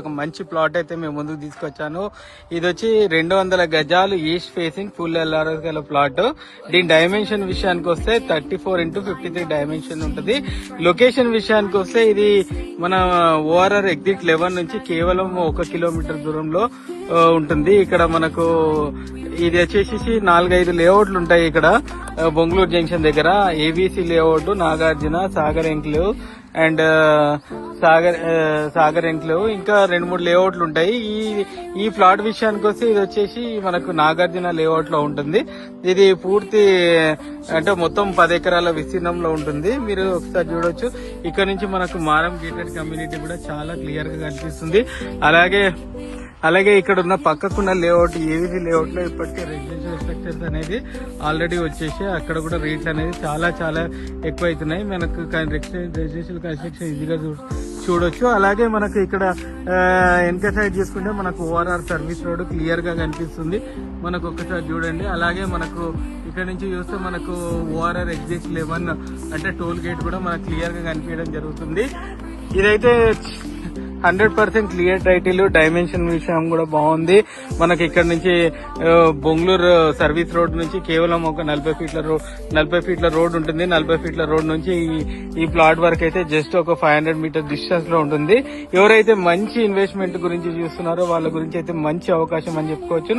ఒక మంచి ప్లాట్ అయితే మేము ముందుకు తీసుకొచ్చాను. ఇది వచ్చి 200 గజాలు ఈస్ట్ ఫేసింగ్ ఫుల్ ఎల్ఆర్ఎస్ గల ప్లాట్. దీని డైమెన్షన్ విషయానికి వస్తే 34x53 డైమెన్షన్ ఉంటుంది. లొకేషన్ విషయానికి వస్తే ఇది మన ఓఆర్ఆర్ ఎగ్జిట్ 11 నుంచి కేవలం 1 కిలోమీటర్ దూరంలో ఉంటుంది. ఇక్కడ మనకు ఇది వచ్చేసి 4-5 లేఅవుట్లు ఉంటాయి. ఇక్కడ బొంగళూరు జంక్షన్ దగ్గర ABC layout, Nagarjuna, Sagar enclave and Sagar enclave, ఇంకా 2-3 లేఅవుట్లు ఉంటాయి. ఈ ప్లాట్ విషయానికి వస్తే ఇది వచ్చేసి మనకు నాగార్జున లేఅవుట్ లో ఉంటుంది. ఇది పూర్తి అంటే మొత్తం 10 ఎకరాల విస్తీర్ణంలో ఉంటుంది. మీరు ఒకసారి చూడొచ్చు. ఇక్కడ నుంచి మనకు మారం గేటెడ్ కమ్యూనిటీ కూడా చాలా క్లియర్ గా కనిపిస్తుంది. అలాగే ఇక్కడ ఉన్న పక్కకున్న లేఅవుట్ ఏవిజీ లేఅవుట్ లో ఇప్పటికే రెసిడెన్షియల్ స్ట్రక్చర్స్ అనేది ఆల్రెడీ వచ్చేసి అక్కడ కూడా రేట్లు అనేది చాలా చాలా ఎక్కువ అవుతున్నాయి. మనకు రెసిడెన్షియల్ కన్స్ట్రక్షన్ ఈజీగా చూడొచ్చు. అలాగే మనకు ఇక్కడ వెనక సైడ్ చూసుకుంటే మనకు ఓఆర్ఆర్ సర్వీస్ రోడ్ క్లియర్ గా కనిపిస్తుంది. మనకు ఒక్కసారి చూడండి. అలాగే మనకు ఇక్కడ నుంచి చూస్తే మనకు ఓఆర్ఆర్ ఎగ్జిట్ 11 అంటే టోల్ గేట్ కూడా మనకు క్లియర్ గా కనిపించడం జరుగుతుంది. ఇదైతే 100% క్లియర్ టైటిల్. డైమెన్షన్ విషయం కూడా బాగుంది. మనకి ఇక్కడ నుంచి బొంగళూరు సర్వీస్ రోడ్ నుంచి కేవలం ఒక 40 ఫీట్ల రోడ్ ఉంటుంది. 40 ఫీట్ల రోడ్ నుంచి ఈ ప్లాట్ వరకు అయితే జస్ట్ ఒక 500 మీటర్ డిస్టెన్స్ లో ఉంటుంది. ఎవరైతే మంచి ఇన్వెస్ట్మెంట్ గురించి చూస్తున్నారో వాళ్ళ గురించి అయితే మంచి అవకాశం అని చెప్పుకోవచ్చు.